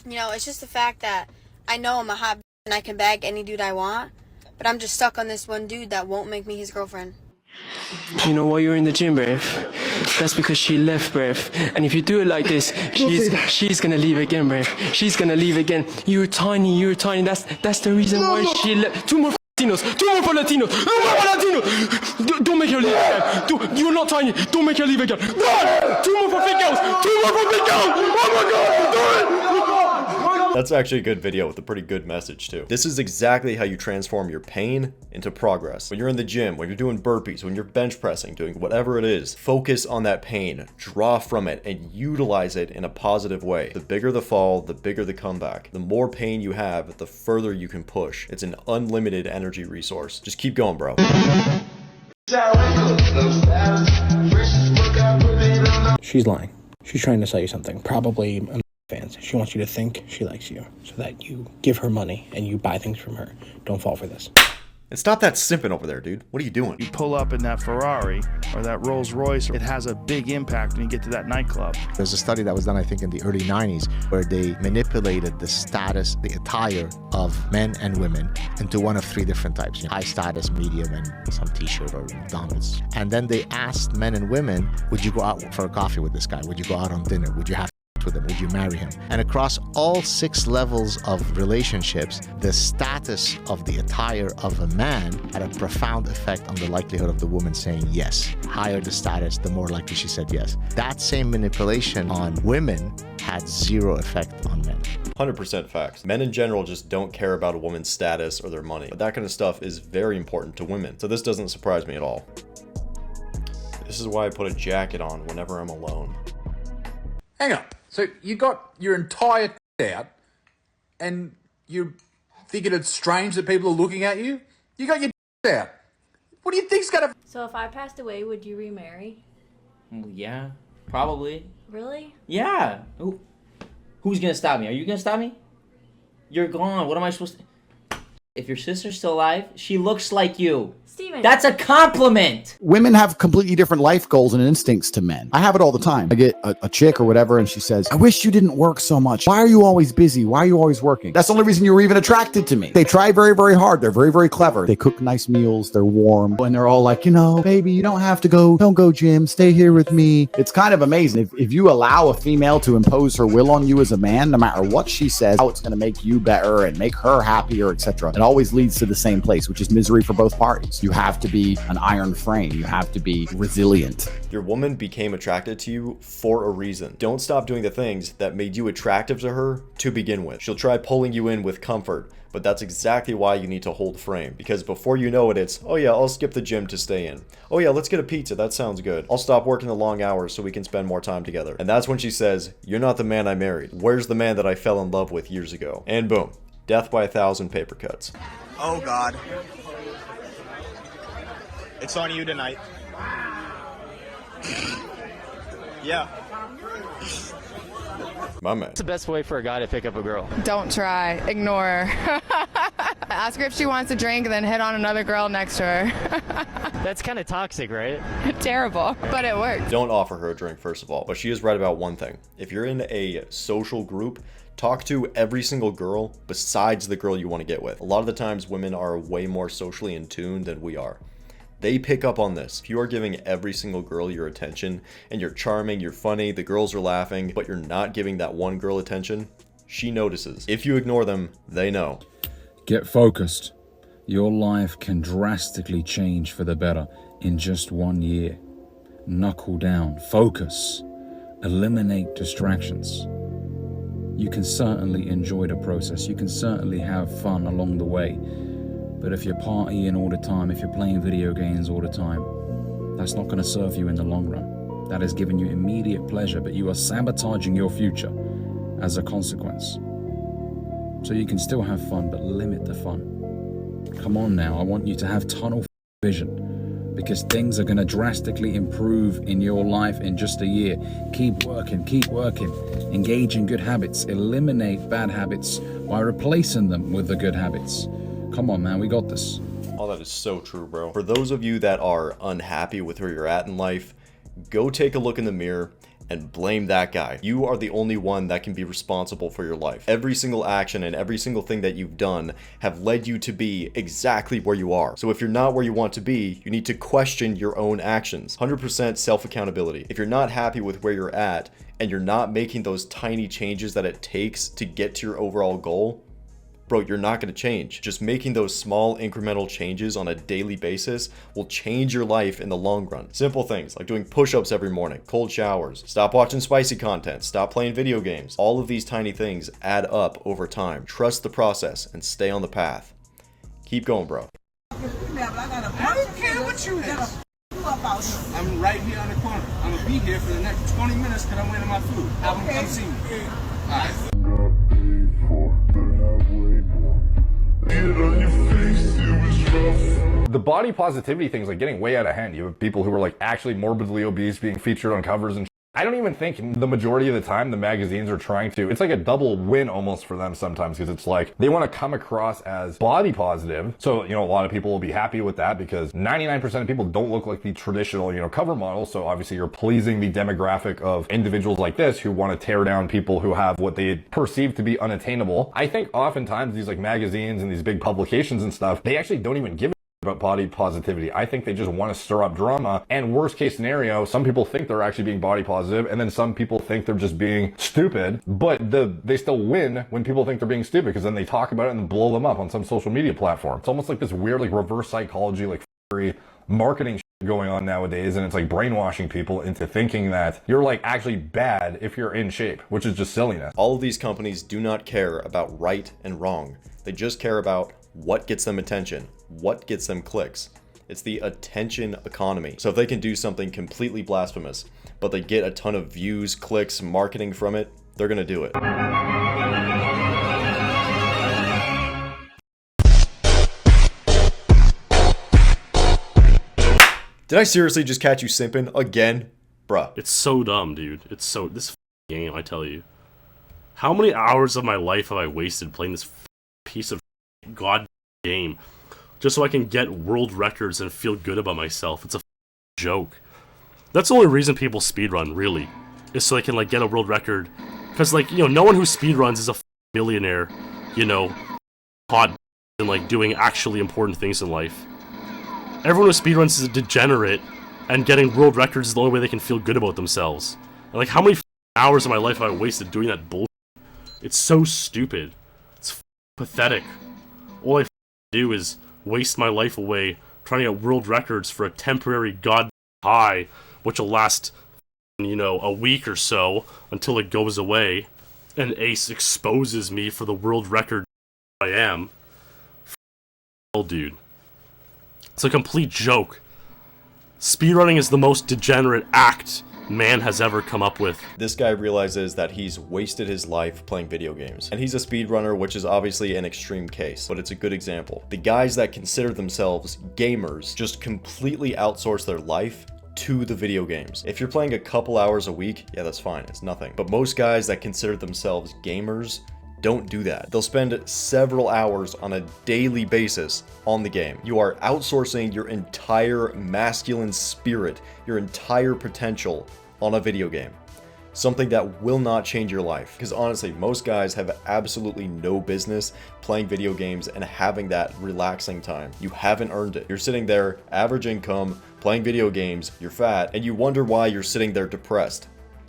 You know, it's just the fact that I know I'm a hot bitch and I can bag any dude I want, but I'm just stuck on this one dude that won't make me his girlfriend. You know why you're in the gym, bruv? That's because she left, bruv. And if you do it like this, she's gonna leave again, bruv. She's gonna leave again. You're tiny. That's the reason why she left. Two more Latinos. Don't make her leave again. You're not tiny. Don't make her leave again. Two more for big girls. Oh my God, do it. That's actually a good video with a pretty good message too. This is exactly how you transform your pain into progress. When you're in the gym, when you're doing burpees, when you're bench pressing, doing whatever it is, focus on that pain, draw from it, and utilize it in a positive way. The bigger the fall, the bigger the comeback. The more pain you have, the further you can push. It's an unlimited energy resource. Just keep going, bro. She's lying. She's trying to sell you something. Probably fans. She wants you to think she likes you so that you give her money and you buy things from her. Don't fall for this. And stop that simping over there, dude. What are you doing? You pull up in that Ferrari or that Rolls Royce, it has a big impact when you get to that nightclub. There's a study that was done, I think, in the early 90s, where they manipulated the status, the attire of men and women into one of three different types. You know, high status, medium, and some t-shirt or McDonald's. And then they asked men and women, would you go out for a coffee with this guy? Would you go out on dinner? Would you have with him? Would you marry him? And across all 6 levels of relationships, the status of the attire of a man had a profound effect on the likelihood of the woman saying yes. Higher the status, the more likely she said yes. That same manipulation on women had 0 effect on men. 100% facts. Men in general just don't care about a woman's status or their money. But that kind of stuff is very important to women. So this doesn't surprise me at all. This is why I put a jacket on whenever I'm alone. Hang on. So you got your entire out and you're thinking it's strange that people are looking at you? You got your out. What do you think's gonna... So if I passed away, would you remarry? Well, yeah, probably. Really? Yeah. Who's gonna stop me? Are you gonna stop me? You're gone. What am I supposed to... If your sister's still alive, she looks like you. Steven. That's a compliment. Women have completely different life goals and instincts to men. I have it all the time. I get a chick or whatever and she says, I wish you didn't work so much. Why are you always busy? Why are you always working? That's the only reason you were even attracted to me. They try very, very hard. They're very, very clever. They cook nice meals. They're warm. And they're all like, you know, baby, you don't have to go. Don't go gym. Stay here with me. It's kind of amazing. If you allow a female to impose her will on you as a man, no matter what she says, how it's going to make you better and make her happier, etc. It always leads to the same place, which is misery for both parties. You have to be an iron frame. You have to be resilient. Your woman became attracted to you for a reason. Don't stop doing the things that made you attractive to her to begin with. She'll try pulling you in with comfort, but that's exactly why you need to hold frame. Because before you know it, it's, oh yeah, I'll skip the gym to stay in. Oh yeah, let's get a pizza. That sounds good. I'll stop working the long hours so we can spend more time together. And that's when she says, you're not the man I married. Where's the man that I fell in love with years ago? And boom, death by 1,000 paper cuts. Oh God. It's on you tonight. Yeah. My man. What's the best way for a guy to pick up a girl? Don't try. Ignore her. Ask her if she wants a drink and then hit on another girl next to her. That's kind of toxic, right? Terrible, but it works. Don't offer her a drink, first of all. But she is right about one thing. If you're in a social group, talk to every single girl besides the girl you want to get with. A lot of the times women are way more socially in tune than we are. They pick up on this. If you are giving every single girl your attention and you're charming, you're funny, the girls are laughing, but you're not giving that one girl attention, she notices. If you ignore them, they know. Get focused. Your life can drastically change for the better in just 1 year. Knuckle down, focus, eliminate distractions. You can certainly enjoy the process. You can certainly have fun along the way. But if you're partying all the time, if you're playing video games all the time, that's not going to serve you in the long run. That is giving you immediate pleasure, but you are sabotaging your future as a consequence. So you can still have fun, but limit the fun. Come on now, I want you to have tunnel vision, because things are going to drastically improve in your life in just a year. Keep working, engage in good habits, eliminate bad habits by replacing them with the good habits. Come on, man, we got this. Oh, that is so true, bro. For those of you that are unhappy with where you're at in life, go take a look in the mirror and blame that guy. You are the only one that can be responsible for your life. Every single action and every single thing that you've done have led you to be exactly where you are. So if you're not where you want to be, you need to question your own actions. 100% self-accountability. If you're not happy with where you're at and you're not making those tiny changes that it takes to get to your overall goal, bro, you're not going to change. Just making those small incremental changes on a daily basis will change your life in the long run. Simple things like doing push-ups every morning, cold showers, stop watching spicy content, stop playing video games. All of these tiny things add up over time. Trust the process and stay on the path. Keep going, bro. I don't care what you is. I'm right here on the corner. I'm gonna be here for the next 20 minutes because I'm waiting my food. Have them come see me. All right. The body positivity thing's like getting way out of hand. You have people who are like actually morbidly obese being featured on covers and I don't even think the majority of the time the magazines are trying to, it's like a double win almost for them sometimes because it's like they want to come across as body positive. So, you know, a lot of people will be happy with that because 99% of people don't look like the traditional, you know, cover model. So obviously you're pleasing the demographic of individuals like this who want to tear down people who have what they perceive to be unattainable. I think oftentimes these like magazines and these big publications and stuff, they actually don't even give about body positivity. I think they just want to stir up drama, and worst case scenario, some people think they're actually being body positive and then some people think they're just being stupid, but they still win when people think they're being stupid because then they talk about it and blow them up on some social media platform. It's almost like this weird like reverse psychology, like marketing going on nowadays, and it's like brainwashing people into thinking that you're like actually bad if you're in shape, which is just silliness. All of these companies do not care about right and wrong. They just care about what gets them attention, what gets them clicks. It's the attention economy. So if they can do something completely blasphemous, but they get a ton of views, clicks, marketing from it, they're gonna do it. Did I seriously just catch you simping again? Bruh. It's so dumb, dude. It's so, this game, I tell you. How many hours of my life have I wasted playing this piece of god game just so I can get world records and feel good about myself? It's a joke. That's the only reason people speedrun, really, is so they can like get a world record. Because like, you know, no one who speedruns is a millionaire, you know, hot and like doing actually important things in life. Everyone who speedruns is a degenerate, and getting world records is the only way they can feel good about themselves. And like, how many hours of my life have I wasted doing that bullshit? It's so stupid. It's pathetic. All I do is waste my life away trying to get world records for a temporary god high, which will last, you know, a week or so until it goes away, and Ace exposes me for the world record I am. Dude. It's a complete joke. Speedrunning is the most degenerate act man has ever come up with. This guy realizes that he's wasted his life playing video games. And he's a speedrunner, which is obviously an extreme case, but it's a good example. The guys that consider themselves gamers just completely outsource their life to the video games. If you're playing a couple hours a week, yeah, that's fine, it's nothing. But most guys that consider themselves gamers don't do that. They'll spend several hours on a daily basis on the game. You are outsourcing your entire masculine spirit, your entire potential on a video game. Something that will not change your life. Because honestly, most guys have absolutely no business playing video games and having that relaxing time. You haven't earned it. You're sitting there, average income, playing video games, you're fat, and you wonder why you're sitting there depressed.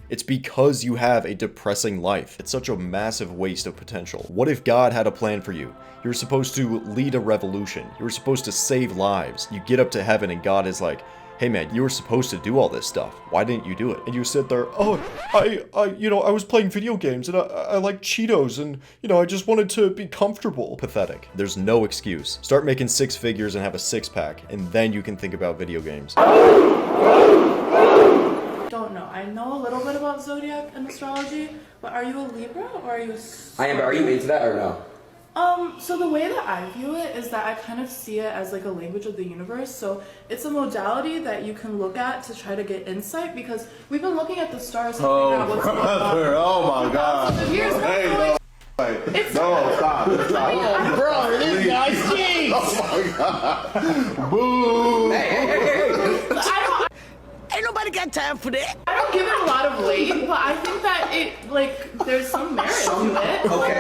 It's because you have a depressing life. It's such a massive waste of potential. What if God had a plan for you? You're supposed to lead a revolution. You were supposed to save lives. You get up to heaven and God is like, hey man, you were supposed to do all this stuff. Why didn't you do it? And you sit there, oh, I was playing video games and I like Cheetos and, I just wanted to be comfortable. Pathetic. There's no excuse. Start making 6 figures and have a 6-pack, and then you can think about video games. Don't know. I know a little bit about zodiac and astrology, but are you a Libra or are you I am, but are you into that or no? So the way that I view it is that I kind of see it as like a language of the universe. So it's a modality that you can look at to try to get insight, because we've been looking at the stars to figure out what's going on. Oh my God. Hey, no, stop. Oh, bro, this guy's cheats. Oh my God. Boo. Hey. Ain't nobody got time for that. I don't give it a lot of weight, but I think that it, like, there's some merit to it. Okay.